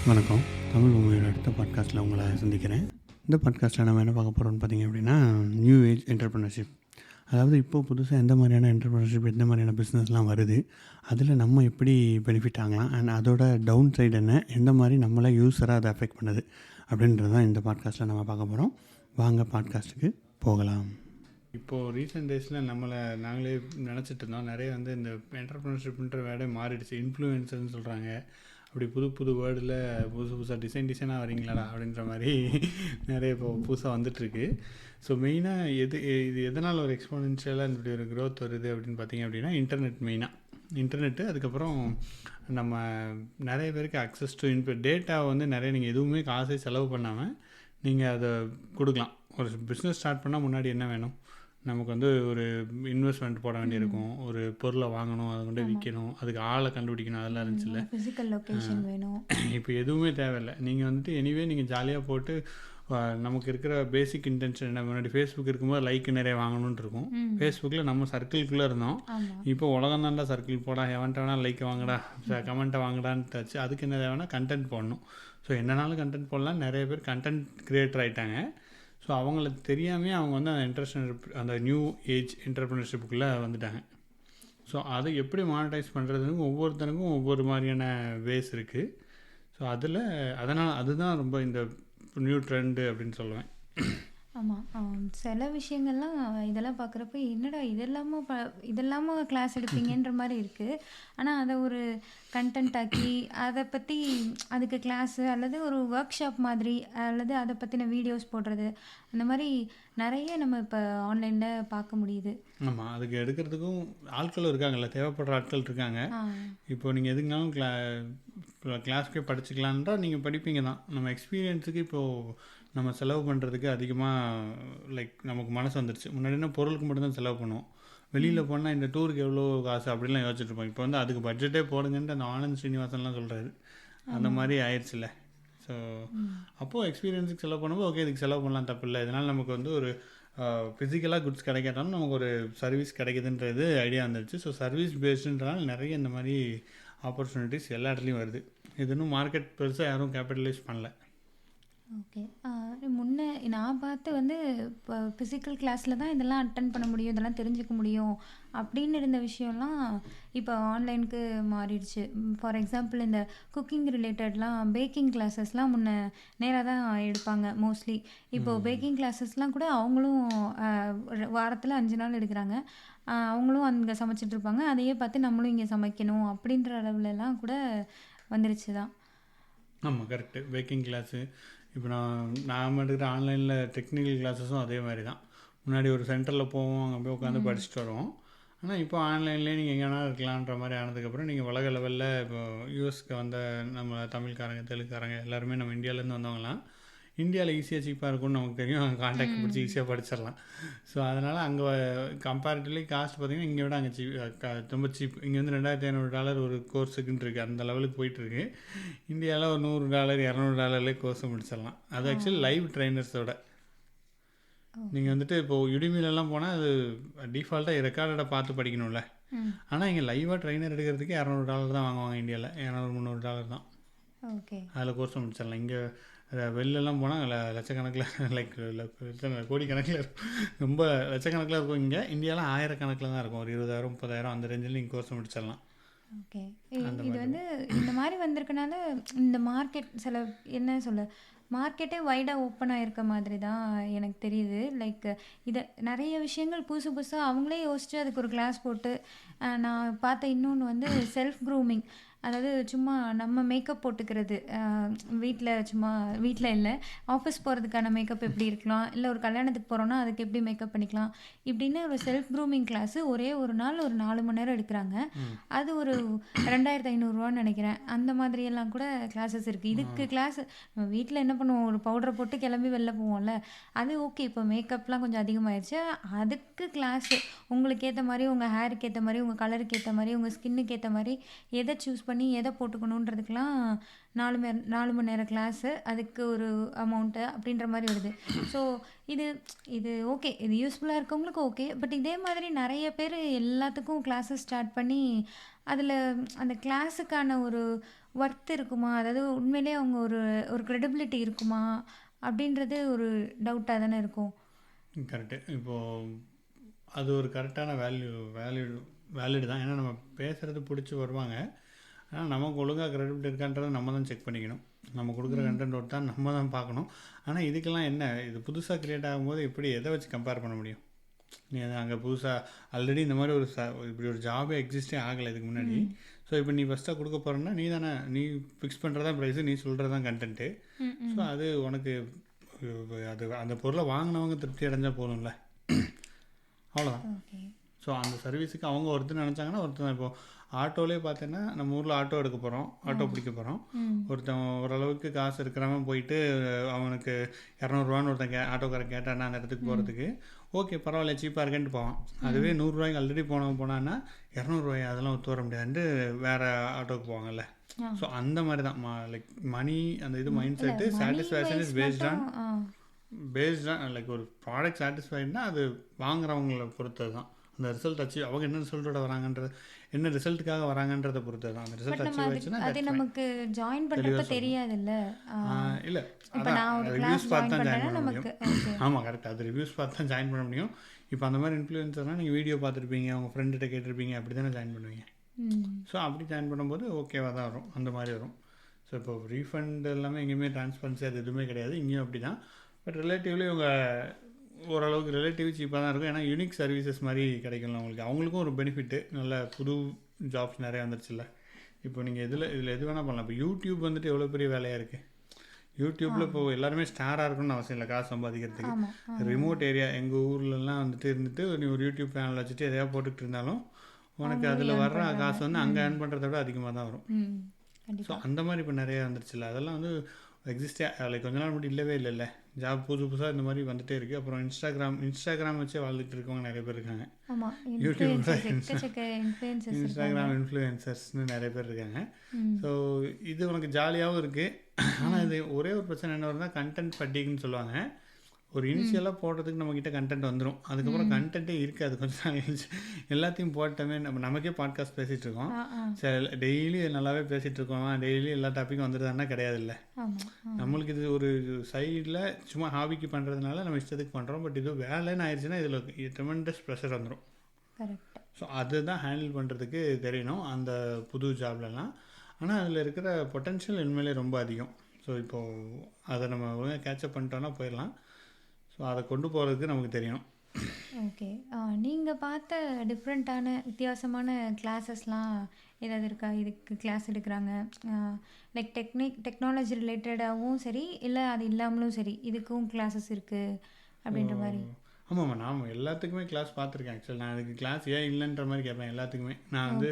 வணக்கம். தமிழ் பூமியோட அடுத்த பாட்காஸ்ட்டில் உங்களை சந்திக்கிறேன். இந்த பாட்காஸ்ட்டில் நம்ம என்ன பார்க்க போகிறோம்னு பார்த்தீங்க அப்படின்னா, நியூ ஏஜ் என்டர்ப்ரனர்ஷிப். அதாவது இப்போது புதுசாக எந்த மாதிரியான என்டர்ப்ரனர்ஷிப், எந்த மாதிரியான பிஸ்னஸ்லாம் வருது, அதில் நம்ம எப்படி பெனிஃபிட் ஆகலாம், அண்ட் அதோட டவுன் சைடு என்ன, எந்த மாதிரி நம்மளை யூஸராக அதை அஃபெக்ட் பண்ணுது அப்படின்றது தான் இந்த பாட்காஸ்ட்டில் நம்ம பார்க்க போகிறோம். வாங்க பாட்காஸ்ட்டுக்கு போகலாம். இப்போது ரீசெண்ட் டேஸில் நாங்களே நினச்சிட்டு இருந்தோம், நிறைய இந்த என்டர்ப்ரனர்ஷிப்ன்ற வேர்டே மாறிடுச்சு. இன்ஃப்ளூயன்சர்னு சொல்கிறாங்க. அப்படி புது வேர்டில் புதுசாக டிசைனாக வரீங்களாடா அப்படின்ற மாதிரி நிறைய இப்போ புதுசாக வந்துட்டுருக்கு. ஸோ மெயினாக இது எதனால் ஒரு எக்ஸ்போனென்ஷியலாக இப்படி ஒரு க்ரோத் வருது அப்படின்னு பார்த்தீங்க அப்படின்னா, இன்டர்நெட்டு. அதுக்கப்புறம் நம்ம நிறைய பேருக்கு அக்சஸ் டு டேட்டா நிறைய நீங்கள் எதுவுமே காசை செலவு பண்ணாமல் நீங்கள் அதை கொடுக்கலாம். ஒரு பிஸ்னஸ் ஸ்டார்ட் பண்ணால் முன்னாடி என்ன வேணும், நமக்கு ஒரு இன்வெஸ்ட்மெண்ட் போட வேண்டியிருக்கும், ஒரு பொருளை வாங்கணும், அதை கொண்டு விற்கணும், அதுக்கு ஆளை கண்டுபிடிக்கணும், அதெல்லாம் இருந்துச்சுல்ல. ஃபிசிக்கல் லொக்கேஷன் வேணும். இப்போ எதுவுமே தேவையில்லை. நீங்கள் எனிவே நீங்கள் ஜாலியாக போட்டு நமக்கு இருக்கிற பேசிக் இன்டென்ஷன் என்ன, முன்னாடி ஃபேஸ்புக் இருக்கும்போது லைக் நிறைய வாங்கணும்னு இருக்கும். ஃபேஸ்புக்கில் நம்ம சர்க்கிள்குள்ளே இருந்தோம். இப்போ உலகம் தாண்டா சர்க்கிள் போடா, எவன்ட்ட வேணால் லைக்கை வாங்கடா, கமெண்ட்டை வாங்கடான்னு வச்சு அதுக்கு என்ன தேவைன்னா கண்டென்ட் போடணும். ஸோ என்னன்னாலும் கண்டென்ட் போடலாம். நிறைய பேர் கண்டென்ட் க்ரியேட்டர் ஆகிட்டாங்க. ஸோ அவங்களுக்கு தெரியாமே அவங்க அந்த நியூ ஏஜ் என்டர்ப்ரனர்ஷிப்புக்குள்ளே வந்துட்டாங்க. ஸோ அதை எப்படி மானிட்டைஸ் பண்ணுறதுன்னு ஒவ்வொருத்தனுக்கும் ஒவ்வொரு மாதிரியான வேஸ் இருக்குது. ஸோ அதுதான் ரொம்ப இந்த நியூ ட்ரெண்டு அப்படின்னு சொல்லுவேன். ஆமாம், சில விஷயங்கள்லாம் இதெல்லாம் பார்க்குறப்ப என்னடா இதெல்லாமா கிளாஸ் எடுப்பீங்கன்ற மாதிரி இருக்குது. ஆனால் அதை ஒரு கண்டென்ட் ஆக்கி அதை பற்றி அதுக்கு கிளாஸு அல்லது ஒரு ஒர்க் ஷாப் மாதிரி அல்லது அதை பற்றின வீடியோஸ் போடுறது, அந்த மாதிரி நிறைய நம்ம இப்போ ஆன்லைனில் பார்க்க முடியுது. ஆமாம், அதுக்கு எடுக்கிறதுக்கும் ஆட்கள் இருக்காங்கல்ல, தேவைப்படுற ஆட்கள் இருக்காங்க. இப்போ நீங்கள் எதுக்குனாலும் கிளாஸ்க்கே படிச்சுக்கலான்றா நீங்கள் படிப்பீங்க தான். நம்ம எக்ஸ்பீரியன்ஸுக்கு இப்போது நம்ம செலவு பண்ணுறதுக்கு அதிகமாக நமக்கு மனசு வந்துடுச்சு. முன்னாடினா பொருளுக்கு மட்டும்தான் செலவு பண்ணுவோம். வெளியில் போனால் இந்த டூருக்கு எவ்வளோ காசு அப்படிலாம் யோசிச்சுட்ருப்போம். இப்போ அதுக்கு பட்ஜெட்டே போடுங்கன்ட்டு அந்த ஆனந்த் ஸ்ரீனிவாசன்லாம் சொல்கிறாரு. அந்த மாதிரி ஆயிடுச்சுல்ல. ஸோ அப்போது எக்ஸ்பீரியன்ஸுக்கு செலவு பண்ணும்போது ஓகே, இதுக்கு செலவு பண்ணலாம், தப்பு இல்லை. இதனால் நமக்கு ஒரு ஃபிசிக்கலாக குட்ஸ் கிடைக்காட்டாலும் நமக்கு ஒரு சர்வீஸ் கிடைக்குதுன்றது ஐடியா வந்துடுச்சு. ஸோ சர்வீஸ் பேஸ்டுன்றனால நிறைய இந்த மாதிரி ஆப்பர்ச்சுனிட்டிஸ் எல்லா இடத்துலையும் வருது. இது இன்னும் மார்க்கெட் பெருசாக யாரும் கேபிட்டலைஸ் பண்ணல. ஓகே, முன்னே நான் பார்த்து இப்போ ஃபிசிக்கல் கிளாஸில் தான் இதெல்லாம் அட்டன் பண்ண முடியும், இதெல்லாம் தெரிஞ்சுக்க முடியும் அப்படின்னு இருந்த விஷயம்லாம் இப்போ ஆன்லைனுக்கு மாறிடுச்சு. ஃபார் எக்ஸாம்பிள் இந்த குக்கிங் ரிலேட்டட்லாம் பேக்கிங் கிளாஸஸ்லாம் முன்னே நேராக தான் எடுப்பாங்க மோஸ்ட்லி. இப்போது பேக்கிங் கிளாஸஸ்லாம் கூட அவங்களும் வாரத்தில் 5 நாள் எடுக்கிறாங்க. அவங்களும் அங்கே சமைச்சிட்ருப்பாங்க. அதையே பார்த்து நம்மளும் இங்கே சமைக்கணும் அப்படின்ற அளவுலலாம் கூட வந்துருச்சு தான். ஆமாம், கரெக்டு. பேக்கிங் கிளாஸு இப்போ நாம் எடுக்கிற ஆன்லைனில் டெக்னிக்கல் கிளாஸஸும் அதே மாதிரி தான். முன்னாடி ஒரு சென்டரில் போவோம், அங்கே போய் உட்காந்து படிச்சுட்டு வருவோம். ஆனால் இப்போ ஆன்லைன்லேயே நீங்கள் எங்கே வேணாலும் இருக்கலான்ற மாதிரி ஆனதுக்கப்புறம் நீங்கள் உலக லெவலில் இப்போ யூஎஸ்க்கு வந்த நம்ம தமிழ்காரங்க, தெலுங்குக்காரங்க எல்லாருமே நம்ம இந்தியாவிலேருந்து வந்தவங்களாம் இந்தியாவில் ஈஸியாக சீப்பாக இருக்கும்னு நமக்கு தெரியும். அங்கே கான்டாக்ட் பிடிச்சி ஈஸியாக படிச்சிடலாம். ஸோ அதனால் அங்கே கம்பேரிட்டிவ்லி காஸ்ட் பார்த்திங்கன்னா இங்கே விட அங்கே ரொம்ப சீப். இங்கே $2,500 ஒரு கோர்ஸுக்குன்னு இருக்குது. அந்த லெவலுக்கு போயிட்டுருக்கு. இந்தியாவில் ஒரு $100 $200 கோர்ஸை முடிச்சிடலாம். அது ஆக்சுவலி லைவ் ட்ரைனர்ஸோட. நீங்கள் இப்போது யுடிமிலெலாம் போனால் அது டிஃபால்ட்டாக ரெக்கார்டை பார்த்து படிக்கணும்ல. ஆனால் இங்கே லைவாக ட்ரைனர் எடுக்கிறதுக்கு $200 தான் வாங்குவாங்க. இந்தியாவில் $200-300 தான். ஓகே, அதில் கோர்ஸை முடிச்சிடலாம். இங்கே வெளிலலாம் போனால் லட்சக்கணக்கில் கோடிக்கணக்கில் இருக்கும். ரொம்ப லட்சக்கணக்கில் இருக்கும். இங்கே இந்தியாவில் 1000கணக்கில் தான் இருக்கும். ஒரு 20,000 30,000 அந்த ரேஞ்சில் நீங்கள் கோர்ஸை முடிச்சிடலாம். ஓகே, இது இந்த மாதிரி வந்திருக்கனால இந்த மார்க்கெட் என்ன சொல்ல மார்க்கெட்டே வைடாக ஓப்பன் ஆகிருக்க மாதிரி தான் எனக்கு தெரியுது. இதை நிறைய விஷயங்கள் புதுசாக அவங்களே யோசித்து அதுக்கு ஒரு கிளாஸ் போட்டு. நான் பார்த்த இன்னொன்று செல்ஃப் க்ரூமிங். அதாவது சும்மா நம்ம மேக்கப் போட்டுக்கிறது, வீட்டில் இல்லை, ஆஃபீஸ் போகிறதுக்கான மேக்கப் எப்படி இருக்கலாம், இல்லை ஒரு கல்யாணத்துக்கு போகிறோன்னா அதுக்கு எப்படி மேக்கப் பண்ணிக்கலாம், இப்படின்னு ஒரு செல்ஃப் க்ரூமிங் கிளாஸு ஒரே ஒரு நாள் ஒரு 4 மணி நேரம் எடுக்கிறாங்க. அது ஒரு 2,500 நினைக்கிறேன். அந்த மாதிரியெல்லாம் கூட கிளாஸஸ் இருக்குது. இதுக்கு கிளாஸ் நம்ம வீட்டில் என்ன பண்ணுவோம், ஒரு பவுடரை போட்டு கிளம்பி வெளில போவோம்ல, அது ஓகே. இப்போ மேக்கப்லாம் கொஞ்சம் அதிகமாகிடுச்சு. அதுக்கு கிளாஸு உங்களுக்கு ஏற்ற மாதிரி, உங்கள் ஹேருக்கு ஏற்ற மாதிரி, உங்கள் கலருக்கு ஏற்ற மாதிரி, உங்கள் ஸ்கின்னுக்கு ஏற்ற மாதிரி எதை சூஸ் பண்ணி எதை போட்டுக்கணுன்றதுக்கெலாம் 4 மணி நேரம் கிளாஸு, அதுக்கு ஒரு அமௌண்ட்டு அப்படின்ற மாதிரி வருது. ஸோ இது ஓகே, இது யூஸ்ஃபுல்லாக இருக்கவங்களுக்கு ஓகே. பட் இதே மாதிரி நிறைய பேர் எல்லாத்துக்கும் கிளாஸஸ் ஸ்டார்ட் பண்ணி அதில் அந்த கிளாஸுக்கான ஒரு ஒர்த் இருக்குமா? அதாவது உண்மையிலேயே அவங்க ஒரு ஒரு கிரெடிபிலிட்டி இருக்குமா? அப்படின்றது ஒரு டவுட்டா தானே இருக்கும். கரெக்டு. இப்போது அது ஒரு கரெக்டான வேலிடு தான். ஏன்னா நம்ம பேசுகிறது பிடிச்சி வருவாங்க. ஆனால் நமக்கு ஒழுங்காக கிரெடிபிலிட்டி இருக்கான்றதை நம்ம தான் செக் பண்ணிக்கணும். நம்ம கொடுக்குற கண்டென்ட் தான் நம்ம தான் பார்க்கணும். ஆனால் இதுக்கெல்லாம் என்ன, இது புதுசாக க்ரியேட் ஆகும்போது எப்படி எதை வச்சு கம்பேர் பண்ண முடியும்? நீ அங்கே புதுசாக ஆல்ரெடி இந்த மாதிரி இப்படி ஒரு ஜாபே எக்ஸிஸ்டே ஆகலை இதுக்கு முன்னாடி. ஸோ இப்போ நீ ஃபஸ்ட்டாக கொடுக்க போகிறேன்னா நீ ஃபிக்ஸ் பண்ணுறதா ப்ரைஸு, நீ சொல்கிறது தான் கண்டென்ட்டு. ஸோ அது உனக்கு அது அந்த பொருளை வாங்கினவங்க திருப்தி அடைஞ்சால் போதும்ல, அவ்வளோதான். ஸோ அந்த சர்வீஸுக்கு அவங்க ஒருத்தர் நினச்சாங்கன்னா ஒருத்தர் தான். இப்போது ஆட்டோலேயே பார்த்தீங்கன்னா நம்ம ஊரில் ஆட்டோ எடுக்க போகிறோம், ஆட்டோ பிடிக்க போகிறோம். ஒருத்தன் ஓரளவுக்கு காசு இருக்கிறவன் போயிட்டு அவனுக்கு 200 ஒருத்தன் ஆட்டோக்காரன் கேட்டான்னா அந்த இடத்துக்கு போகிறதுக்கு ஓகே பரவாயில்ல சீப்பாக இருக்கேன்ட்டு போவான். அதுவே 100 ஆல்ரெடி போனான்னா 200 அதெல்லாம் ஒத்து வர முடியாதுன்ட்டு வேறு ஆட்டோவுக்கு போவாங்கல்ல. ஸோ அந்த மாதிரி தான் லைக் மணி அந்த இது mind set satisfaction is based on like ஒரு ப்ராடக்ட் சாட்டிஸ்ஃபைட்னா அது வாங்குறவங்களை பொறுத்தது தான். அந்த ரிசல்ட் அச்சீவ் அவங்க என்ன ரிசல்ட்டோட வராங்கன்றது, என்ன ரிசல்ட்டுக்காக வராங்கன்றதை பொறுத்தது தான். அந்த ரிசல்ட் அச்சீவ் ஆச்சுன்னா அது நமக்கு ஜாயின் பண்ணுறப்ப தெரியாதுல்ல. இல்லை இப்போ நான் ஒரு ரிவ்யூஸ் பார்த்து தான் ஜாயின் பண்ண நமக்கு முடியும். ஆமாம் கரெக்ட். அது ரிவ்யூஸ் பார்த்து தான் ஜாயின் பண்ண முடியும். இப்போ அந்த மாதிரி இன்ஃப்ளூயன்சர்னால் நீங்கள் வீடியோ பார்த்துருப்பீங்க, அவங்க ஃப்ரெண்ட்கிட்ட கேட்டிருப்பீங்க, அப்படி தானே ஜாயின் பண்ணுவீங்க. ஸோ அப்படி ஜாயின் பண்ணும்போது ஓகேவாக தான் வரும், அந்த மாதிரி வரும். ஸோ இப்போ ரீஃபண்ட் எல்லாமே எங்கேயுமே ட்ரான்ஸ்பரன்சி அது எதுவுமே கிடையாது, இங்கேயும் அப்படி தான். பட் ரிலேட்டிவ்லி இவங்க ஓரளவுக்கு ரிலேட்டிவ் சீப்பாக தான் இருக்கும். ஏன்னா யூனிக் சர்வீசஸ் மாதிரி கிடைக்கணும் அவங்களுக்கு. அவங்களுக்கும் ஒரு பெனிஃபிட்டு, நல்ல புது ஜாப்ஸ் நிறையா வந்துருச்சுல்ல. இப்போ நீங்கள் இதில் எது வேணால் பண்ணலாம். இப்போ யூடியூப் வந்துட்டு எவ்வளோ பெரிய வேலையாக இருக்குது. யூடியூப்பில் இப்போ எல்லாருமே ஸ்டாராக இருக்கணும்னு அவசியம் இல்லை காசு சம்பாதிக்கிறதுக்கு. ரிமோட் ஏரியா எங்கள் ஊர்லலாம் வந்துட்டு இருந்துட்டு நீ ஒரு யூடியூப் சேனல் வச்சுட்டு எதையா போட்டுக்கிட்டு இருந்தாலும் உனக்கு அதில் வர்ற காசு வந்து அங்கே ஏர்ன் பண்ணுறத விட அதிகமாக தான் வரும். ஸோ அந்த மாதிரி இப்போ நிறைய வந்துருச்சுல்ல. அதெல்லாம் வந்து எக்ஸிஸ்டே லைக் கொஞ்ச நாள் மட்டும் இல்லவே இல்லைல்ல. ஜாப் புதுசாக இந்த மாதிரி வந்துகிட்டே இருக்குது. அப்புறம் இன்ஸ்டாகிராம் வச்சே வாழ்ந்துட்டு இருக்கவங்க நிறைய பேர் இருக்காங்க. யூடியூப் இன்ஸ்டாகிராம் இன்ஃப்ளூயன்சர்ஸ்னு நிறைய பேர் இருக்காங்க. ஸோ இது உனக்கு ஜாலியாகவும் இருக்குது. ஆனால் இது ஒரே ஒரு பிரச்சனை என்ன வருதுன்னா கண்டென்ட் ஃபட்டிக்னு சொல்லுவாங்க. ஒரு இனிஷியலாக போடுறதுக்கு நம்மக்கிட்ட கண்டென்ட் வந்துடும், அதுக்கப்புறம் கண்டென்ட்டே இருக்காது கொஞ்சம் நாள் கழிச்சு. எல்லாத்தையும் போட்டோமே நமக்கே பாட்காஸ்ட் பேசிகிட்டு இருக்கோம், சரி டெய்லி நல்லாவே பேசிகிட்டு இருக்கோம், டெய்லி எல்லா டாப்பிக்கும் வந்துடுதான்னா கிடையாது இல்லை. நம்மளுக்கு இது ஒரு சைடில் சும்மா ஹாபிக்கு பண்ணுறதுனால நம்ம இஷ்டத்துக்கு பண்ணுறோம். பட் இது வேலைன்னு ஆயிடுச்சுன்னா இதில் ட்ரெமெண்டஸ் ப்ரெஷர் வந்துடும். ஸோ அதுதான் ஹேண்டில் பண்ணுறதுக்கு தெரியணும் அந்த புது ஜாப்லலாம். ஆனால் அதில் இருக்கிற பொட்டென்ஷியல் உண்மையிலே ரொம்ப அதிகம். ஸோ இப்போது அதை நம்ம ஒழுங்காக கேட்சப் பண்ணிட்டோன்னா போயிடலாம். ஸோ அதை கொண்டு போகிறதுக்கு நமக்கு தெரியும். ஓகே, நீங்கள் பார்த்த டிஃப்ரெண்ட்டான வித்தியாசமான கிளாஸஸ்லாம் ஏதாவது இருக்கா? இதுக்கு கிளாஸ் எடுக்கிறாங்க லைக் டெக்னாலஜி ரிலேட்டடாகவும் சரி, இல்லை அது இல்லாமலும் சரி, இதுக்கும் கிளாஸஸ் இருக்குது அப்படின்ற மாதிரி. ஆமாம்மா, நான் எல்லாத்துக்குமே கிளாஸ் பார்த்துருக்கேன். ஆக்சுவலி நான் அதுக்கு கிளாஸ் ஏன் இல்லைன்ற மாதிரி கேட்பேன் எல்லாத்துக்குமே. நான் வந்து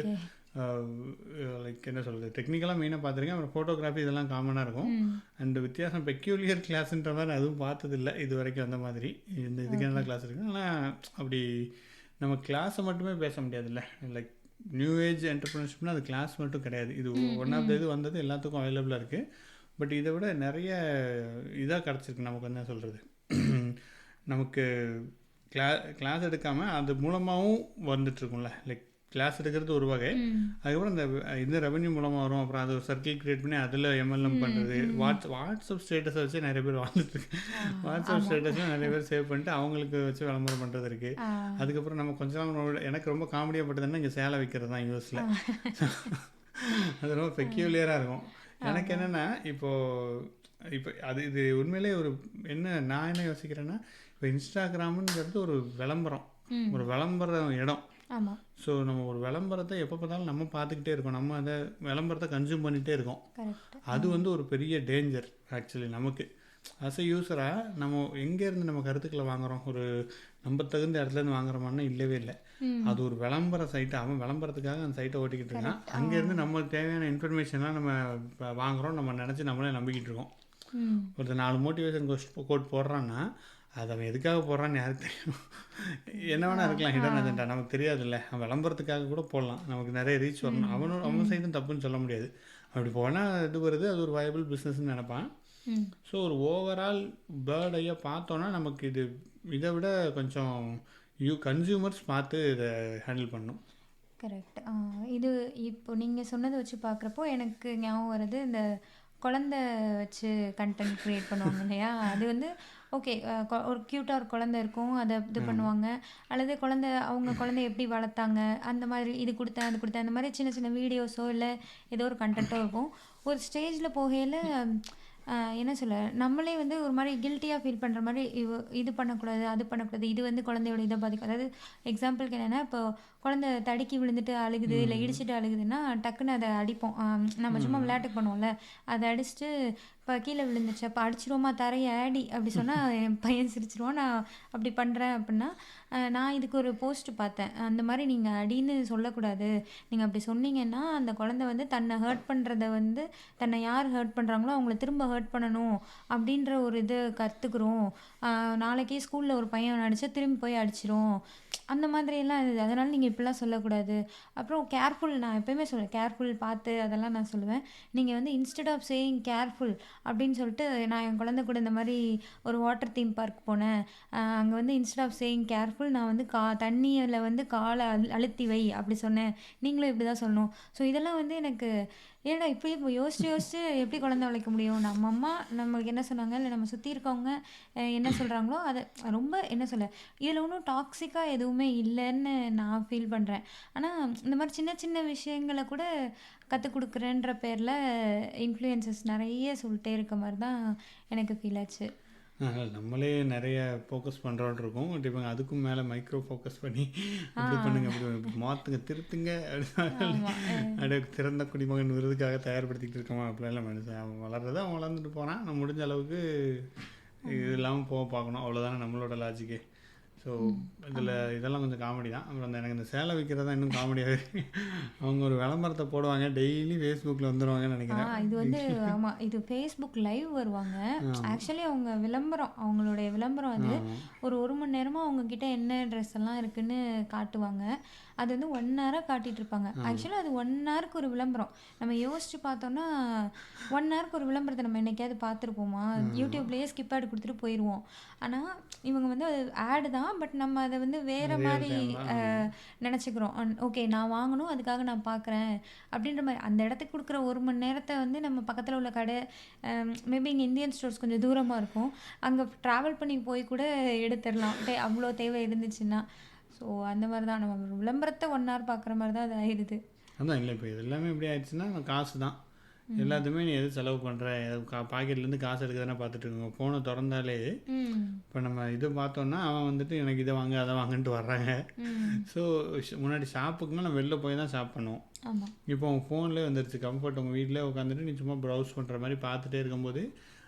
லைக் என்ன சொல்கிறது, டெக்னிக்கலாக மெயினாக பார்த்துருக்கேன். அப்புறம் ஃபோட்டோகிராஃபி இதெல்லாம் காமனாக இருக்கும். அண்ட் வித்தியாசம் பெக்யூலியர் கிளாஸ்ன்ற மாதிரி அதுவும் பார்த்ததில்லை இது வரைக்கும். அந்த மாதிரி இதுக்கு என்ன கிளாஸ் இருக்குது. ஆனால் அப்படி நம்ம கிளாஸை மட்டுமே பேச முடியாதுல்ல. லைக் நியூ ஏஜ் என்டர்பிரினர்ஷிப்னா அது கிளாஸ் மட்டும் கிடையாது. இது ஒன் ஆஃப் த இது வந்தது எல்லாத்துக்கும் அவைலபிளாக இருக்குது. பட் இதை விட நிறைய இதாக கிடச்சிருக்கு நமக்கு. என்ன சொல்கிறது, நமக்கு கிளாஸ் எடுக்காமல் அது மூலமாகவும் வந்துட்டுருக்கும்ல. லைக் கிளாஸ் எடுக்கிறது ஒரு வகை, அதுக்கப்புறம் இந்த ரெவன்யூ மூலமாக வரும். அப்புறம் அது ஒரு சர்க்கிள் க்ரியேட் பண்ணி அதில் எம்எல்எம் பண்ணுறது. வாட்ஸ்அப் ஸ்டேட்டஸை வச்சு நிறைய பேர் வாழ்ந்துட்டுருக்கு. வாட்ஸ்அப் ஸ்டேட்டஸில் நிறைய பேர் சேவ் பண்ணிட்டு அவங்களுக்கு வச்சு விளம்பரம் பண்ணுறது இருக்குது. அதுக்கப்புறம் நம்ம கொஞ்ச நாள் எனக்கு ரொம்ப காமெடியாக பட்டதுன்னா இங்கே சேலை வைக்கிறது தான் யூஎஸில். அது ரொம்ப பெக்யூலியராக இருக்கும். எனக்கு என்னென்னா இப்போ அது இது உண்மையிலே ஒரு நான் என்ன யோசிக்கிறேன்னா, இப்போ இன்ஸ்டாகிராமுங்கிறது ஒரு விளம்பரம், ஒரு விளம்பர இடம். ஸோ நம்ம ஒரு விளம்பரத்தை எப்போ பார்த்தாலும் நம்ம பார்த்துக்கிட்டே இருக்கோம், நம்ம அதை விளம்பரத்தை கன்சியூம் பண்ணிகிட்டே இருக்கோம். அது வந்து ஒரு பெரிய டேஞ்சர் ஆக்சுவலி நமக்கு. அஸ் எ யூஸராக நம்ம எங்கேருந்து நம்ம கருத்துக்களை வாங்குகிறோம், ஒரு நம்ம தகுந்த இடத்துலேருந்து வாங்குறோமான்னா இல்லவே இல்லை. அது ஒரு விளம்பர சைட்டு, அவன் விளம்பரத்துக்காக அந்த சைட்டை ஓட்டிக்கிட்டு இருக்கான். அங்கேருந்து நம்மளுக்கு தேவையான இன்ஃபர்மேஷன்லாம் நம்ம வாங்குகிறோம், நம்ம நினச்சி நம்மளே நம்பிக்கிட்டு இருக்கோம். ஒருத்தர் 4 மோட்டிவேஷன் கோட் போடுறான்னா அது அவன் எதுக்காக போடுறான்னு யாருக்கு தெரியும். என்ன வேணா இருக்கலாம், ஹிடன் அஜெண்டா நமக்கு தெரியாதுல்ல. அவன் விளம்பரத்துக்காக கூட போடலாம், நமக்கு நிறைய ரீச் வரணும். அவன் சைடும் தப்புன்னு சொல்ல முடியாது. அப்படி போனால் இது வருது, அது ஒரு வயபிள் பிஸ்னஸ்ன்னு நினைப்பான். ஸோ ஒரு ஓவரால் பேர்ட் ஐயா பார்த்தோன்னா நமக்கு இதை விட கொஞ்சம் கன்சியூமர்ஸ் பார்த்து இதை ஹேண்டில் பண்ணணும். கரெக்ட். இது இப்போ நீங்கள் சொன்னதை வச்சு பார்க்குறப்போ எனக்கு ஞாபகம் வருது, இந்த குழந்தை வச்சு கண்டென்ட் க்ரியேட் பண்ணுவாங்க இல்லையா? அது வந்து ஓகே, ஒரு க்யூட்டாக ஒரு குழந்தை இருக்கும், அதை இது பண்ணுவாங்க. அல்லது அவங்க குழந்தைய எப்படி வளர்த்தாங்க, அந்த மாதிரி இது கொடுத்தேன் அது கொடுத்தேன் அந்த மாதிரி சின்ன சின்ன வீடியோஸோ இல்லை ஏதோ ஒரு கண்டென்ட்டோ இருக்கும். ஒரு ஸ்டேஜில் போகையில் என்ன சொல்ல, நம்மளே வந்து ஒரு மாதிரி கில்ட்டியாக ஃபீல் பண்ணுற மாதிரி, இது பண்ணக்கூடாது அது பண்ணக்கூடாது, இது வந்து குழந்தையோட இதை பாதிக்கும். அதாவது எக்ஸாம்பிளுக்கு என்னென்னா, இப்போ குழந்தை தடுக்கி விழுந்துட்டு அழுகுது இல்லை இடிச்சிட்டு அழுகுதுன்னா டக்குன்னு அதை அடிப்போம். நம்ம சும்மா விளையாட்டுக்கு பண்ணுவோம்ல, அதை அடிச்சுட்டு இப்போ கீழே விழுந்துச்சு அப்போ அடிச்சிருவோமா தரையை ஆடி அப்படி சொன்னால் என் பையன் சிரிச்சிருவான். நான் அப்படி பண்ணுறேன் அப்படின்னா, நான் இதுக்கு ஒரு போஸ்ட் பார்த்தேன், அந்த மாதிரி நீங்கள் அடின்னு சொல்லக்கூடாது, நீங்கள் அப்படி சொன்னீங்கன்னா அந்த குழந்தை வந்து தன்னை ஹர்ட் பண்ணுறத வந்து தன்னை யார் ஹர்ட் பண்ணுறாங்களோ அவங்கள திரும்ப ஹர்ட் பண்ணணும் அப்படின்ற ஒரு இது கற்றுக்குறோம். நாளைக்கே ஸ்கூலில் ஒரு பையன் அடித்தா திரும்பி போய் அடிச்சிரும், அந்த மாதிரியெல்லாம் இது. அதனால் நீங்கள் இப்படிலாம் சொல்லக்கூடாது. அப்புறம் கேர்ஃபுல், நான் எப்போயுமே சொல்லுவேன் கேர்ஃபுல் பார்த்து அதெல்லாம் நான் சொல்லுவேன். நீங்கள் வந்து இன்ஸ்டெட் ஆஃப் சேயிங் கேர்ஃபுல் அப்படின்னு சொல்லிட்டு, நான் என் குழந்தை கூட இந்த மாதிரி ஒரு வாட்டர் தீம் பார்க் போனேன், அங்கே வந்து இன்ஸ்டெட் ஆஃப் சேயிங் கேர்ஃபுல் நான் வந்து தண்ணியில் வந்து காலை அழுத்தி வை அப்படி சொன்னேன். நீங்களும் இப்படி தான் சொல்லணும். ஸோ இதெல்லாம் வந்து எனக்கு ஏன்னா இப்படி இப்போ யோசிச்சு யோசிச்சு எப்படி குழந்தை வளர்க்க முடியும்? நம்ம அம்மா நம்மளுக்கு என்ன சொன்னாங்க, இல்லை நம்ம சுற்றி இருக்கவங்க என்ன சொல்கிறாங்களோ அதை ரொம்ப என்ன சொல்ல, இதில் ஒன்றும் டாக்ஸிக்காக எதுவுமே இல்லைன்னு நான் ஃபீல் பண்ணுறேன். ஆனால் இந்த மாதிரி சின்ன சின்ன விஷயங்களை கூட கற்றுக் கொடுக்குறேன்ற பேரில் இன்ஃப்ளூயன்சஸ் நிறைய சொல்லிட்டே இருக்க மாதிரி தான் எனக்கு ஃபீல் ஆச்சு. நம்மளே நிறைய ஃபோக்கஸ் பண்ணுறோன்னு இருக்கும், பட் இவங்க அதுக்கும் மேலே மைக்ரோ ஃபோக்கஸ் பண்ணி அப்படி பண்ணுங்க அப்படி மாற்றுங்க திருத்துங்க அப்படியே திறந்த குடிமகன் விருதுக்காக தயார்படுத்திக்கிட்டு இருக்கோமா அப்படிலாம் மனுஷன். அவன் வளர்றதை அவன் வளர்ந்துட்டு போகிறான், நம்ம முடிஞ்ச அளவுக்கு இது இல்லாமல் போக பார்க்கணும், அவ்வளோதானே நம்மளோட லாஜிக்கே. ஸோ இதெல்லாம் கொஞ்சம் காமெடி தான். அப்புறம் எனக்கு இந்த சேலை விற்கிறது தான் இன்னும் காமெடியாக இருக்குது. அவங்க ஒரு விளம்பரத்தை போடுவாங்க, டெய்லி ஃபேஸ்புக்கில் வந்துடுவாங்கன்னு நினைக்கிறேன். இது வந்து ஆமாம், இது ஃபேஸ்புக் லைவ் வருவாங்க. ஆக்சுவலி அவங்க விளம்பரம், அவங்களுடைய விளம்பரம் அது ஒரு மணி நேரமாக அவங்கக்கிட்ட என்ன ட்ரெஸ் எல்லாம் இருக்குன்னு காட்டுவாங்க. அது வந்து 1 ஹவராக காட்டிகிட்டு இருப்பாங்க. ஆக்சுவலாக அது 1 ஹவருக்கு ஒரு விளம்பரம். நம்ம யோசிச்சு பார்த்தோன்னா 1 ஹவருக்கு ஒரு விளம்பரத்தை நம்ம என்னைக்காவது பார்த்துருப்போமா? யூடியூப்லேயே ஸ்கிப் ஆட் கொடுத்துட்டு போயிடுவோம். ஆனால் இவங்க வந்து அது ஆடு தான், பட் நம்ம அதை வந்து வேறு மாதிரி நினச்சிக்கிறோம். ஓகே நான் வாங்கணும் அதுக்காக நான் பார்க்குறேன் அப்படின்ற மாதிரி. அந்த இடத்துக்கு கொடுக்குற 1 மணி நேரத்தை வந்து நம்ம பக்கத்தில் உள்ள கடை, மேபி இங்கே இந்தியன் ஸ்டோர்ஸ் கொஞ்சம் தூரமாக இருக்கும், அங்கே ட்ராவல் பண்ணி போய் கூட எடுத்துடலாம் அவ்வளோ தேவை இருந்துச்சுன்னா. ஸோ அந்த மாதிரி தான் நம்ம விளம்பரத்தை 1 ஹவர் பார்க்குற மாதிரி தான் அது ஆயிடுது. அதான் இல்லை, இப்போ இது எல்லாமே எப்படி ஆயிடுச்சுன்னா காசு தான் எல்லாத்துமே. நீ எது செலவு பண்ணுற, பாக்கெட்லேருந்து காசு எடுக்கிறதானே பார்த்துட்டு இருக்கோங்க. ஃபோனை திறந்தாலே இப்போ நம்ம இது பார்த்தோன்னா அவன் வந்துட்டு எனக்கு இதை வாங்க அதை வாங்கன்ட்டு வர்றாங்க. ஸோ முன்னாடி ஷாப்புக்குன்னா நம்ம வெளில போய் தான் ஷாப் பண்ணுவோம். இப்போ உங்கள் ஃபோன்லேயே வந்துருச்சு கம்ஃபர்ட். உங்கள் வீட்டிலே உட்காந்துட்டு நீ சும்மா ப்ரௌஸ் பண்ணுற மாதிரி பார்த்துட்டே இருக்கும்போது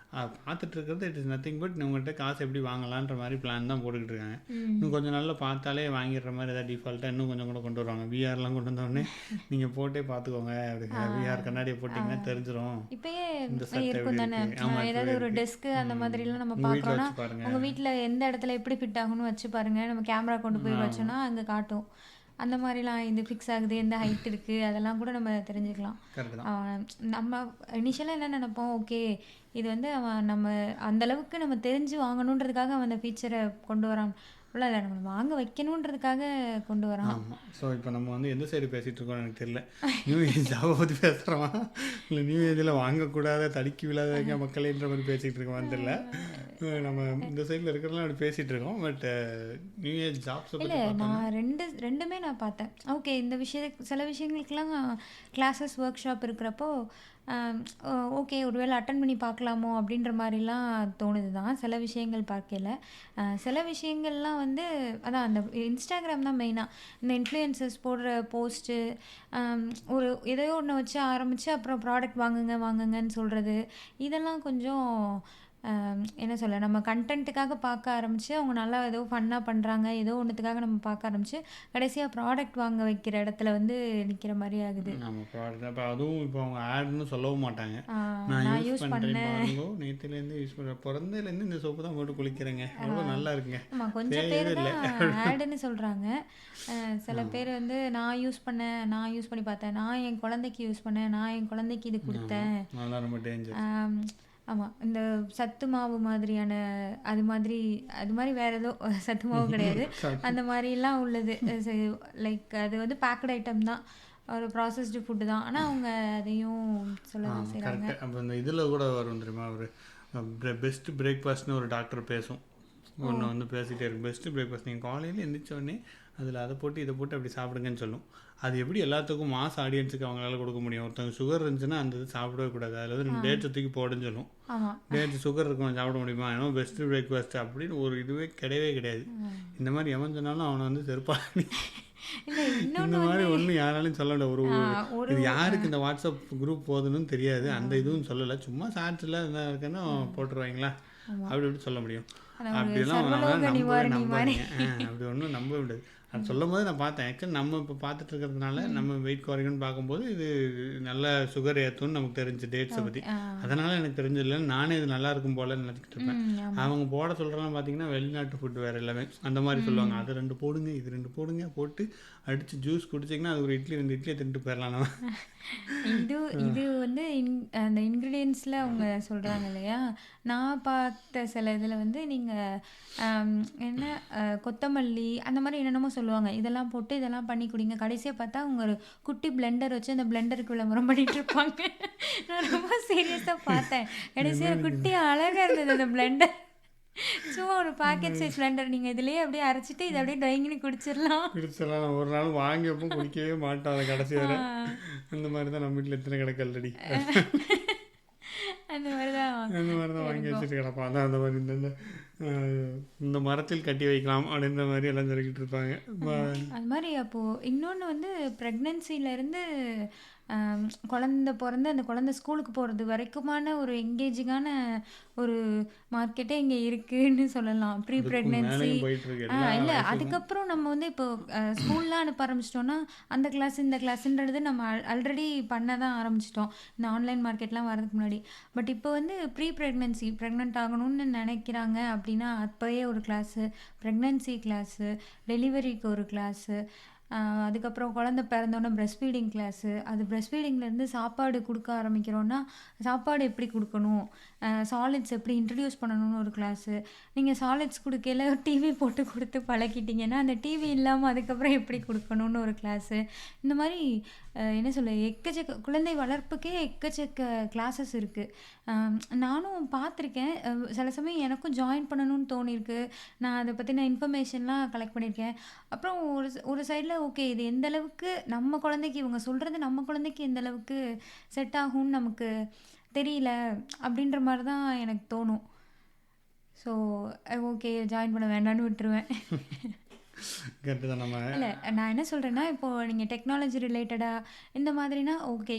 பார்த்துட்டு இருக்கிறது இட் இஸ் நத்திங் பட் உங்கள்கிட்ட காசு எப்படி வாங்கலான்ற மாதிரி பிளான் தான் போட்டுக்கிட்டு இருக்காங்க. இன்னும் கொஞ்சம் நாளில் பார்த்தாலே வாங்கிடுற மாதிரி ஏதாவது டிஃபால்ட்டாக இன்னும் கொஞ்சம் கூட கொண்டு வருவாங்க. விஆர்லாம் கொண்டு வந்தோடனே நீங்கள் போட்டே பார்த்துக்கோங்க, அப்படி விஆர் கண்ணாடியை போட்டிங்கன்னா தெரிஞ்சிடும். இப்போயே இருக்கும் தானே, ஏதாவது ஒரு டெஸ்க்கு அந்த மாதிரிலாம் நம்ம பார்க்குறோன்னா உங்கள் வீட்டில் எந்த இடத்துல எப்படி ஃபிட் ஆகணும்னு வச்சு பாருங்கள், நம்ம கேமரா கொண்டு போய் வச்சோன்னா அங்கே காட்டும். அந்த மாதிரிலாம் இது ஃபிக்ஸ் ஆகுது, எந்த ஹைட் இருக்குது அதெல்லாம் கூட நம்ம தெரிஞ்சுக்கலாம். நம்ம இனிஷியலாக என்ன நினைப்போம், ஓகே இது வந்து அவன் நம்ம அந்தளவுக்கு நம்ம தெரிஞ்சு வாங்கணுன்றதுக்காக அவன் அந்த ஃபீச்சரை கொண்டு வரான், இல்லை நம்ம வாங்க வைக்கணுன்றதுக்காக கொண்டு வரான். ஸோ இப்போ நம்ம வந்து எந்த சைடு பேசிகிட்டு இருக்கோம்னு எனக்கு தெரியல. நியூ ஏஜ் ஜாபை பற்றி பேசுகிறோமா இல்லை நியூ ஏஜில் வாங்கக்கூடாத தடுக்கி விழாத மக்களேன்ற மாதிரி பேசிகிட்டு இருக்கோமான்னு தெரியல. நம்ம இந்த சைடில் இருக்கிறதெல்லாம் அப்படி பேசிகிட்டு இருக்கோம். பட் நியூ ஏஜ் ஜாப்ஸ் இல்லை, நான் ரெண்டுமே நான் பார்த்தேன். ஓகே இந்த சில விஷயங்களுக்கெல்லாம் கிளாஸஸ் ஒர்க் ஷாப் இருக்கிறப்போ ஓகே ஒருவேளை அட்டன் பண்ணி பார்க்கலாமோ அப்படின்ற மாதிரிலாம் தோணுது தான் சில விஷயங்கள் பார்க்கல. சில விஷயங்கள்லாம் வந்து அதான் அந்த இன்ஸ்டாகிராம் தான் மெயினாக. இந்த இன்ஃப்ளூயன்சர்ஸ் போடுற போஸ்ட்டு ஒரு ஏதோ ஒன்று வச்சு ஆரம்பித்து அப்புறம் ப்ராடக்ட் வாங்குங்கன்னு சொல்கிறது, இதெல்லாம் கொஞ்சம் என்ன சொல்ல, நம்ம கண்டென்ட்டுக்காக பார்க்க ஆரம்பித்து அவங்க நல்லா ஏதோ ஃபன்னாக பண்ணுறாங்க, ஏதோ ஒன்றுத்துக்காக நம்ம பார்க்க ஆரம்பித்து கடைசியாக ப்ராடக்ட் வாங்க வைக்கிற இடத்துல வந்து நிற்கிற மாதிரி ஆகுது. நம்ம ப்ராடக்ட் அப்போ அதுவும் இப்போ அவங்க ஆட்னு சொல்லவும் மாட்டாங்க. நான் யூஸ் பண்ணுறேன், நேற்றுலேருந்து யூஸ் பண்ணுறேன், பிறந்ததுலேருந்து இந்த சோப்பு தான் போட்டு குளிக்கிறேங்க, ரொம்ப நல்லா இருக்குங்க. ஆமாம், கொஞ்சம் பேர் தான் ஆடுன்னு சொல்கிறாங்க. சில பேர் வந்து நான் யூஸ் பண்ணி பார்த்தேன், நான் என் குழந்தைக்கு யூஸ் பண்ணேன், நான் என் குழந்தைக்கு இது கொடுத்தேன், நல்லா ரொம்ப டேஞ்சர். ஆமாம். இந்த சத்து மாவு மாதிரியான அது மாதிரி வேற ஏதோ சத்து மாவு கிடையாது. அந்த மாதிரிலாம் உள்ளது. லைக் அது வந்து பேக்டு ஐட்டம் தான். ஒரு ப்ராசஸ்டு ஃபுட்டு தான். ஆனால் அவங்க அதையும் சொல்ல தான் செய்கிறாங்க. கரெக்டு. அப்போ இந்த இதில் கூட வரும் தெரியுமா, ஒரு பெஸ்ட் பிரேக்ஃபாஸ்ட்னு ஒரு டாக்டர் பேசும். ஒன்று வந்து பேசிகிட்டே இருக்கும், பெஸ்ட்டு பிரேக்ஃபாஸ்ட் நீங்கள் காலையில் எழுந்திரிச்ச உடனே அதில் அதை போட்டு இதை போட்டு அப்படி சாப்பிடுங்கன்னு சொல்லும். அது எப்படி எல்லாத்துக்கும் மாஸ் ஆடியன்ஸுக்கு அவங்களால கொடுக்க முடியும்? ஒருத்தவங்க சுகர் இருந்துச்சுன்னா அந்த இது சாப்பிடவே கூடாது. அதில் வந்து 2 டேட்ஸ் தூக்கி போடுன்னு சொல்லும். டேட்ஸ் சுகர் இருக்கும் சாப்பிட முடியுமா? ஏன்னா பெஸ்ட்டு பிரேக்ஃபாஸ்ட் அப்படின்னு ஒரு இதுவே கிடையாது. இந்த மாதிரி எவன் சொன்னாலும் அவனை வந்து செருப்பாக இந்த மாதிரி ஒன்று யாராலையும் சொல்லலை. இது யாருக்கு இந்த வாட்ஸ்அப் குரூப் போகுதுன்னு தெரியாது. அந்த இதுவும் சொல்லலை. சும்மா ஷார்ட்ஸில் என்ன இருக்குன்னு போட்டுருவாங்களா அப்படி எப்படி சொல்ல முடியும்? அப்படிலாம் நம்பாதீங்க. அப்படி ஒன்றும் நம்ப முடியாது. அது சொல்லும் போது நான் பார்த்தேன். ஆக்சுவலி நம்ம இப்போ பார்த்துட்டு இருக்கிறதுனால நம்ம வெயிட் குறைக்கணும்னு பார்க்கும்போது இது நல்ல சுகர் ஏற்றும்னு நமக்கு தெரிஞ்சு டேட்ஸை பற்றி. அதனால் எனக்கு தெரிஞ்சதில்லை. நானே இது நல்லா இருக்கும் போல நினச்சிக்கிட்டு இருப்பேன். அவங்க போட சொல்கிறலாம் பார்த்தீங்கன்னா வெளிநாட்டு ஃபுட் வேறு எல்லாமே அந்த மாதிரி சொல்லுவாங்க. அது 2 போடுங்க, இது 2 போடுங்க, போட்டு அடித்து ஜூஸ் குடிச்சிங்கன்னா அது ஒரு இட்லி 2 இட்லியை தின்ட்டு போயிடலாம் நம்ம. இது வந்து அந்த இன்க்ரீடியன்ஸில் அவங்க சொல்கிறாங்க இல்லையா. நான் பார்த்த சில இதில் வந்து நீங்கள் என்ன கொத்தமல்லி அந்த மாதிரி என்னென்னமோ சொல்லுவாங்க. இதெல்லாம் போட்டு இதெல்லாம் பண்ணி குடிங்க. கடைசியாக பார்த்தா அவங்க ஒரு குட்டி பிளெண்டர் வச்சு அந்த பிளெண்டருக்கு விளம்பரம் பண்ணிட்டு இருப்பாங்க. நான் ரொம்ப சீரியஸாக பார்த்தேன். கடைசியாக குட்டி அழகாக இருந்தது அந்த பிளெண்டர். சும்மா ஒரு பாக்கெட் சைஸ் பிளெண்டர். நீங்கள் இதுலேயே அப்படியே அரைச்சிட்டு இதை அப்படியே டொயங்கினி குடிச்சிடலாம். ஒரு நாள் வாங்கி வைப்போம், குடிக்கவே மாட்டோம் அதை கடைசி வரை. அந்த மாதிரி தான் நம்ம வீட்டில் எத்தனை கிடக்கு ஆல்ரெடி. அந்த மாதிரி தான் வாங்கி வச்சுட்டு கிடப்பான். அதான் அந்த மாதிரி இந்த மரத்தில் கட்டி வைக்கலாம் அப்படின்ற மாதிரி எல்லாம் சொல்லிக்கிட்டு இருப்பாங்க. அது மாதிரி அப்போது இன்னொன்று வந்து ப்ரெக்னென்சிலேருந்து குழந்த பிறந்து அந்த குழந்தை ஸ்கூலுக்கு போகிறது வரைக்குமான ஒரு எங்கேஜிங்கான ஒரு மார்க்கெட்டே இங்கே இருக்குன்னு சொல்லலாம். ப்ரீ ப்ரெக்னென்சி இல்லை, அதுக்கப்புறம் நம்ம வந்து இப்போ ஸ்கூல்லாம் அனுப்ப ஆரம்பிச்சிட்டோன்னா அந்த கிளாஸ் இந்த கிளாஸுன்றது நம்ம ஆல்ரெடி பண்ண தான் ஆரம்பிச்சிட்டோம் இந்த ஆன்லைன் மார்க்கெட்லாம் வரதுக்கு முன்னாடி. பட் இப்போ வந்து ப்ரீ ப்ரெக்னென்சி ப்ரெக்னென்ட் ஆகணும்னு நினைக்கிறாங்க அப்படின்னா அப்போயே ஒரு கிளாஸு, ப்ரெக்னென்சி கிளாஸு, டெலிவரிக்கு ஒரு கிளாஸு, அதுக்கப்புறம் குழந்த பிறந்தோன்னே ப்ரெஸ்ட் ஃபீடிங் கிளாஸு, அது ப்ரெஸ்ட் ஃபீடிங்லேருந்து சாப்பாடு கொடுக்க ஆரம்பிக்கிறோன்னா சாப்பாடு எப்படி கொடுக்கணும், சாலிட்ஸ் எப்படி இன்ட்ரடியூஸ் பண்ணணும்னு ஒரு கிளாஸு. நீங்கள் சாலிட்ஸ் கொடுக்கல டிவி போட்டு கொடுத்து பழக்கிட்டிங்கன்னா அந்த டிவி இல்லாமல் அதுக்கப்புறம் எப்படி கொடுக்கணும்னு ஒரு கிளாஸு. இந்த மாதிரி என்ன சொல்ல எக்கச்சக்க குழந்தை வளர்ப்புக்கே எக்கச்சக்க கிளாஸஸ் இருக்குது. நானும் பார்த்துருக்கேன். சில சமயம் எனக்கும் ஜாயின் பண்ணணும்னு தோணியிருக்கு. நான் அதை பற்றின இன்ஃபர்மேஷன்லாம் கலெக்ட் பண்ணியிருக்கேன். அப்புறம் ஒரு சைடில் ஓகே இது எந்த அளவுக்கு நம்ம குழந்தைக்கு இவங்க சொல்கிறது நம்ம குழந்தைக்கு எந்த அளவுக்கு செட் ஆகும்னு நமக்கு தெரியல அப்படின்ற மாதிரி தான் எனக்கு தோணும். ஸோ ஓகே ஜாயின் பண்ண வேண்டான்னு விட்டுருவேன். இல்லை, நான் என்ன சொல்கிறேன்னா இப்போது நீங்கள் டெக்னாலஜி ரிலேட்டடாக இந்த மாதிரினா ஓகே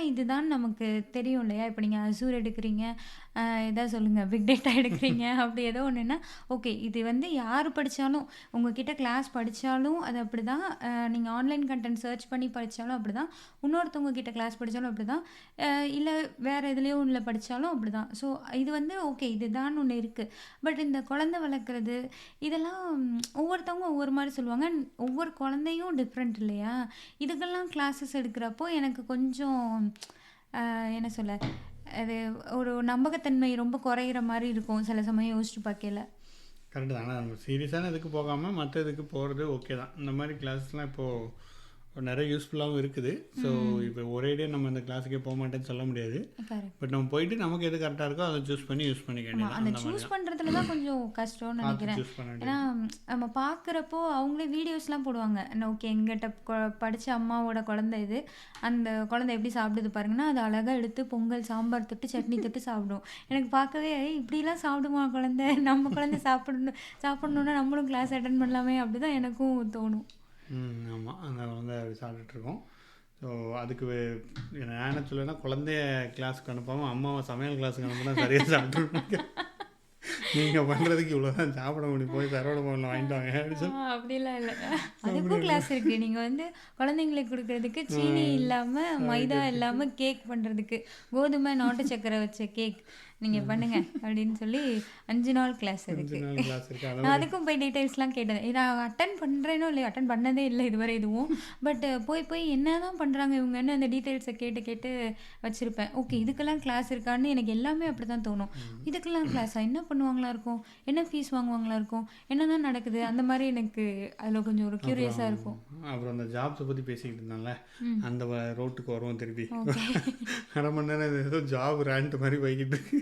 இதுதான் நமக்கு தெரியும் இல்லையா. இப்போ நீங்கள் அசூர் எடுக்கிறீங்க, எதாவது சொல்லுங்கள், பிக் டேட்டா எடுக்கிறீங்க, அப்படி ஏதோ ஒன்றுன்னா ஓகே இது வந்து யார் படித்தாலும் உங்ககிட்ட கிளாஸ் படித்தாலும் அது அப்படி தான். நீங்கள் ஆன்லைன் கண்டென்ட் சர்ச் பண்ணி படித்தாலும் அப்படி தான். இன்னொருத்தவங்க கிட்ட கிளாஸ் படித்தாலும் அப்படி தான். இல்லை வேறு எதுலேயோ ஒன்றில் படித்தாலும் அப்படி தான். ஸோ இது வந்து ஓகே இதுதான் ஒன்று இருக்குது. பட் இந்த குழந்தை வளர்க்குறது இதெல்லாம் ஒவ்வொருத்தவங்க ஒவ்வொரு மாதிரி சொல்லுவாங்க. ஒவ்வொரு குழந்தையும் டிஃப்ரெண்ட் இல்லையா. இதுக்கெல்லாம் கிளாஸஸ் எடுக்கிறப்போ எனக்கு கொஞ்சம் என்ன சொல்ல அது ஒரு நம்பகத்தன்மை ரொம்ப குறையிற மாதிரி இருக்கும் சில சமயம் யோசிச்சு பார்க்கல. கரெக்டு தான். ஆனால் சீரியஸான இதுக்கு போகாமல் மற்ற இதுக்கு போகிறது ஓகே தான். இந்த மாதிரி கிளாஸ்லாம் இப்போது நிறைய யூஸ்ஃபுல்லாகவும் இருக்குது. ஸோ இப்போ ஒரேடியே நம்ம இந்த கிளாஸுக்கே போக மாட்டேன்னு சொல்ல முடியாது. பட் நம்ம போயிட்டு நமக்கு எது கரெக்டாக இருக்கோ அதை சூஸ் பண்ணி யூஸ் பண்ணிக்க. அந்த சூஸ் பண்ணுறதுல தான் கொஞ்சம் கஷ்டம்னு நினைக்கிறேன். ஏன்னா நம்ம பார்க்குறப்போ அவங்களே வீடியோஸ்லாம் போடுவாங்க. ஓகே எங்கிட்ட படித்த அம்மாவோட குழந்தை இது, அந்த குழந்தை எப்படி சாப்பிடுது பாருங்கன்னா அது அழகாக எடுத்து பொங்கல் சாம்பார் தொட்டு சட்னி தொட்டு சாப்பிடும். எனக்கு பார்க்கவே இப்படிலாம் சாப்பிடுமா குழந்தை, நம்ம குழந்தை சாப்பிடணுன்னா நம்மளும் கிளாஸ் அட்டன் பண்ணலாமே அப்படி தான் எனக்கும் தோணும். ஆமாம், அந்த குழந்தை அப்படி சாப்பிட்டுட்ருக்கோம். ஸோ அதுக்கு நான் என்ன சொல்லுவேன்னா குழந்தைய கிளாஸுக்கு அனுப்பாமல் அம்மாவை சமையல் கிளாஸுக்கு அனுப்புனா சரியாக சாப்பிட்ருக்கீங்க. நீங்கள் பண்ணுறதுக்கு இவ்வளோதான் சாப்பிட முடியும், போய் சரவண பவனில் வாங்கிட்டு வாங்க அப்படின்னு சொல்லி. அப்படிலாம் இல்லை, அதுக்கும் கிளாஸ் இருக்குது. நீங்கள் வந்து குழந்தைங்களுக்கு கொடுக்கறதுக்கு சீனி இல்லாமல் மைதா இல்லாமல் கேக் பண்ணுறதுக்கு கோதுமை நாட்டு சக்கரை வச்ச கேக் நீங்கள் பண்ணுங்க அப்படின்னு சொல்லி 5 நாள் கிளாஸ் 5 அதுக்கு. நாள் கிளாஸ் இருக்குது. நான் அதாவது அதுக்கும் போய் டீட்டெயில்ஸ்லாம் கேட்டேன். நான் அட்டன் பண்ணுறேனோ இல்லையோ, அட்டன் பண்ணதே இல்லை இதுவரை எதுவும். பட் போய் என்ன தான் பண்ணுறாங்க இவங்கன்னு அந்த டீட்டெயில்ஸை கேட்டு கேட்டு வச்சுருப்பேன். ஓகே, இதுக்கெல்லாம் கிளாஸ் இருக்கான்னு எனக்கு எல்லாமே அப்படி தான் தோணும். இதுக்கெல்லாம் கிளாஸா, என்ன பண்ணுவாங்களா இருக்கும், என்ன ஃபீஸ் வாங்குவாங்களா இருக்கும், என்ன தான் நடக்குது, அந்த மாதிரி எனக்கு அதில் கொஞ்சம் ஒரு க்யூரியஸாக இருக்கும். அப்புறம் அந்த ஜாப்ஸை பற்றி பேசிக்கிட்டு இருந்தால அந்த ரோட்டுக்கு வருவோம் திருப்பி. ஓகே. அரை மணி நேரம் ஏதோ ஜாப் ரேண்ட் மாதிரி போய்கிட்டு இருக்கு,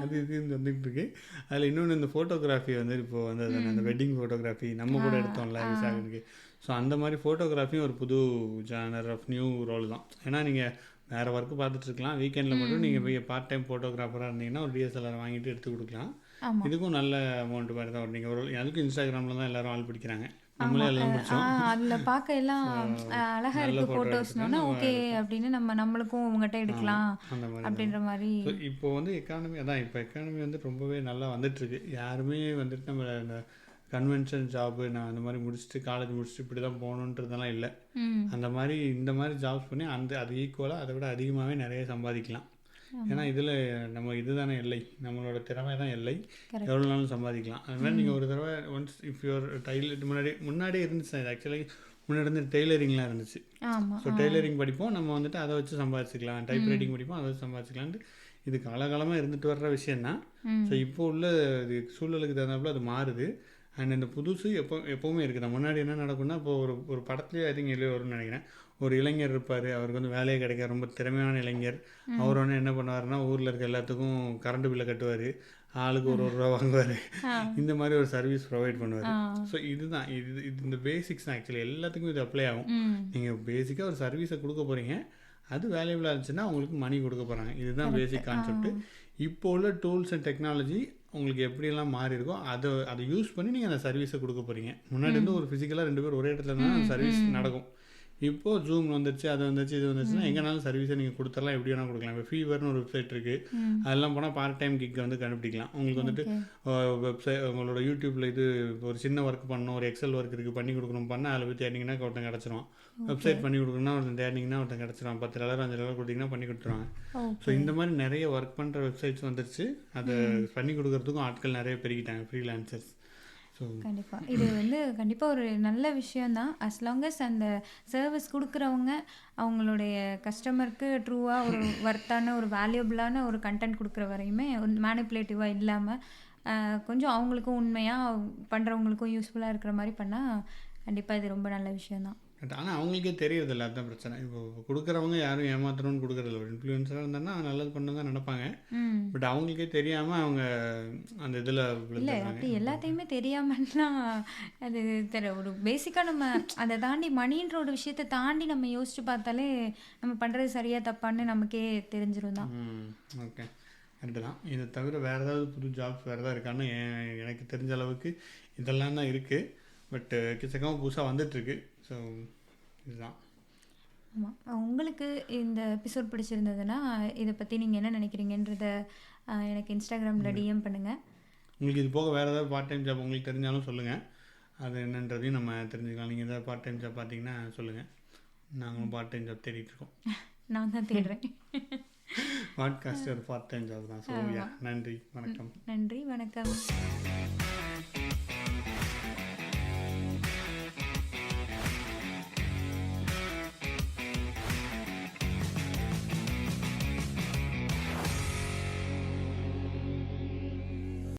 அது இதுன்னு வந்துட்டு இருக்கு. அதில் இன்னொன்று இந்த ஃபோட்டோகிராஃபி வந்து இப்போ வந்து அந்த வெட்டிங் ஃபோட்டோகிராஃபி நம்ம கூட எடுத்தோம்ல விசாகனுக்கு. ஸோ அந்த மாதிரி ஃபோட்டோகிராஃபியும் ஒரு புது ஜானர் ஆஃப் நியூ ரோல் தான். ஏன்னா நீங்கள் வேறு ஒர்க்கு பார்த்துட்டு இருக்கலாம், வீக்கெண்டில் மட்டும் நீங்கள் போய் பார்ட் டைம் ஃபோட்டோகிராஃபராக இருந்தீங்கன்னா ஒரு டிஎஸ்எல்ஆர் வாங்கிட்டு எடுத்து கொடுக்கலாம். ஆமாம். இதுக்கும் நல்ல அமௌண்ட் மாதிரி தான் வரும். நீங்கள் ஒரு அதுக்கும் இன்ஸ்டாகிராமில் தான் எல்லோரும் ஆள் பிடிக்கிறாங்க, நம்மளே எல்லாம் பிடிச்சோம். அதில் பார்க்க எல்லாம் அழகாக இருக்குது ஃபோட்டோஸ்னோன்னா ஓகே அப்படின்னு நம்மளுக்கும் உங்கள்கிட்ட எடுக்கலாம் அந்த மாதிரி அப்படின்ற மாதிரி. ஸோ இப்போ வந்து எக்கானமி அதான், இப்போ எக்கானமி வந்து ரொம்பவே நல்லா வந்துட்டுருக்கு. யாருமே வந்துட்டு நம்ம இந்த கன்வென்ஷன் ஜாபு நான் அந்த மாதிரி முடிச்சுட்டு காலேஜ் முடிச்சுட்டு இப்படி தான் போகணுன்றதெல்லாம் இல்லை. அந்த மாதிரி இந்த மாதிரி ஜாப்ஸ் பண்ணி அது ஈக்குவலாக அதை விட அதிகமாகவே நிறைய சம்பாதிக்கலாம். ஏன்னா இதில் நம்ம இதுதானே எல்லை, நம்மளோட திறமை தான் எல்லை, எவ்வளோ நாளும் சம்பாதிக்கலாம். அது மாதிரி நீங்கள் ஒரு தடவை ஒன்ஸ் இஃப் யூர் டைலர் முன்னாடியே இருந்துச்சு. ஆக்சுவலி முன்னாடி வந்து டெய்லரிங்லாம் இருந்துச்சு. ஸோ டெய்லரிங் படிப்போம், நம்ம வந்துட்டு அதை வச்சு சம்பாதிச்சிக்கலாம். டைப் ரைட்டிங் படிப்போம், அதை வச்சு சம்பாதிச்சிக்கலான்ட்டு இது காலகாலமாக இருந்துட்டு வர்ற விஷயந்தான். ஸோ இப்போ உள்ள இது சூழலுக்கு தகுந்தாப்புல அது மாறுது. அண்ட் இந்த புதுசு எப்போவுமே இருக்குது. முன்னாடி என்ன நடக்கும்னா, இப்போ ஒரு படத்துலேயே ஐ திங்க் எல்லாம் வரும்னு நினைக்கிறேன். ஒரு இளைஞர் இருப்பார், அவருக்கு வந்து வேலையே கிடைக்காது, ரொம்ப திறமையான இளைஞர். அவர் வந்து என்ன பண்ணுவாருன்னா, ஊரில் இருக்க எல்லாத்துக்கும் கரண்ட் பில்லை கட்டுவார், ஆளுக்கு ஒரு ரூபா வாங்குவார், இந்த மாதிரி ஒரு சர்வீஸ் ப்ரொவைட் பண்ணுவார். ஸோ இதுதான் இது இந்த பேசிக்ஸ் தான். ஆக்சுவலி எல்லாத்துக்கும் இது அப்ளை ஆகும். நீங்கள் பேசிக்காக ஒரு சர்வீஸை கொடுக்க போகிறீங்க, அது வேல்யூபிளாக இருந்துச்சுன்னா உங்களுக்கு மணி கொடுக்க போகிறாங்க. இதுதான் பேசிக் கான்செப்ட். இப்போ உள்ள டூல்ஸ் அண்ட் டெக்னாலஜி உங்களுக்கு எப்படியெல்லாம் மாறி இருக்கோ அதை யூஸ் பண்ணி நீங்கள் அந்த சர்வீஸை கொடுக்க போகிறீங்க. முன்னாடி வந்து ஒரு ஃபிசிக்கலாக 2 பேர் ஒரே இடத்துல இருந்தால் அந்த சர்வீஸ் நடக்கும். இப்போது ஜூம் வந்துருச்சு, அது வந்துருச்சு, இது வந்துருச்சுன்னா எங்கேனாலும் சர்வீஸை நீங்கள் கொடுத்துடலாம், எப்படி வேணால் கொடுக்கலாம். இப்போ ஃபீவர்னு ஒரு வெப்சைட் இருக்குது, அதெல்லாம் போனால் பார்ட் டைம் கிக் வந்து கண்டுபிடிக்கலாம். உங்களுக்கு வந்துட்டு வெப்சைட் உங்களோட யூடியூப்பில் இது ஒரு சின்ன ஒர்க் பண்ணணும், ஒரு எக்ஸல் ஒர்க் இருக்குது பண்ணி கொடுக்கணும் பண்ணால் அதில் போய் தேடிங்கன்னா ஒருத்தன் கிடச்சிரும். வெப்சைட் பண்ணி கொடுக்கணும்னா ஒருத்தன் தேடிங்கன்னா ஒருத்தன் கிடச்சிரும். $10 $5 கொடுத்தீங்கன்னா பண்ணி கொடுத்துருவாங்க. ஸோ இந்த மாதிரி நிறைய ஒர்க் பண்ணுற வெப்சைட்ஸ் வந்துருச்சு. அதை பண்ணி கொடுக்கறதுக்கும் ஆட்கள் நிறைய பெருகிட்டாங்க, ஃப்ரீலான்சர்ஸ். கண்டிப்பாக இது வந்து கண்டிப்பாக ஒரு நல்ல விஷயந்தான். அஸ் லாங் அஸ் அந்த சர்வீஸ் கொடுக்குறவங்க அவங்களுடைய கஸ்டமருக்கு ட்ரூவாக ஒரு ஒர்த்தான ஒரு வேல்யூபிளான ஒரு கண்டென்ட் கொடுக்குற வரையுமே ஒரு மேனிப்புலேட்டிவாக இல்லாமல் கொஞ்சம் அவங்களுக்கும் உண்மையாக பண்ணுறவங்களுக்கும் யூஸ்ஃபுல்லாக இருக்கிற மாதிரி பண்ணால் கண்டிப்பாக இது ரொம்ப நல்ல விஷயந்தான். ஆனால் அவங்களுக்கே தெரியறதில்ல, அதுதான் பிரச்சனை. இப்போ கொடுக்குறவங்க யாரும் ஏமாத்தணும்னு கொடுக்குறதில்ல. ஒரு இன்ஃப்ளூயன்ஸராக இருந்தாங்கன்னா நல்லது பண்ண தான் நினைப்பாங்க. பட் அவங்களுக்கே தெரியாமல் அவங்க அந்த இதில் இல்லை அப்படி எல்லாத்தையுமே தெரியாமல்லாம் அது ஒரு பேசிக்காக நம்ம அதை தாண்டி மணின்ற ஒரு விஷயத்தை தாண்டி நம்ம யோசிச்சு பார்த்தாலே நம்ம பண்ணுறது சரியாக தப்பான்னு நமக்கே தெரிஞ்சிடும் தான். ஓகே, கரெக்டு தான். இதை தவிர வேறு ஏதாவது புது ஜாப்ஸ் வேறு ஏதாவது இருக்கான்னு எனக்கு தெரிஞ்ச அளவுக்கு இதெல்லாம் தான் இருக்குது. பட் கிச்சக்காமல் புதுசாக வந்துட்டுருக்கு. ஸோ இதுதான். ஆமாம், உங்களுக்கு இந்த எபிசோட் பிடிச்சிருந்ததுன்னா இதை பற்றி நீங்கள் என்ன நினைக்கிறீங்கன்றத எனக்கு இன்ஸ்டாகிராமில் டிஎம் பண்ணுங்கள். உங்களுக்கு இது போக வேறு ஏதாவது பார்ட் டைம் ஜாப் உங்களுக்கு தெரிஞ்சாலும் சொல்லுங்கள், அது என்னன்றதையும் நம்ம தெரிஞ்சுக்கலாம். நீங்கள் ஏதாவது பார்ட் டைம் ஜாப் பார்த்தீங்கன்னா சொல்லுங்கள், நாங்களும் பார்ட் டைம் ஜாப் தேடிட்டுருக்கோம். நான் தான் தேடுறேன். பாட்காஸ்ட் ஒரு பார்ட் டைம் ஜாப் தான். ஸோ நன்றி, வணக்கம். நன்றி, வணக்கம்.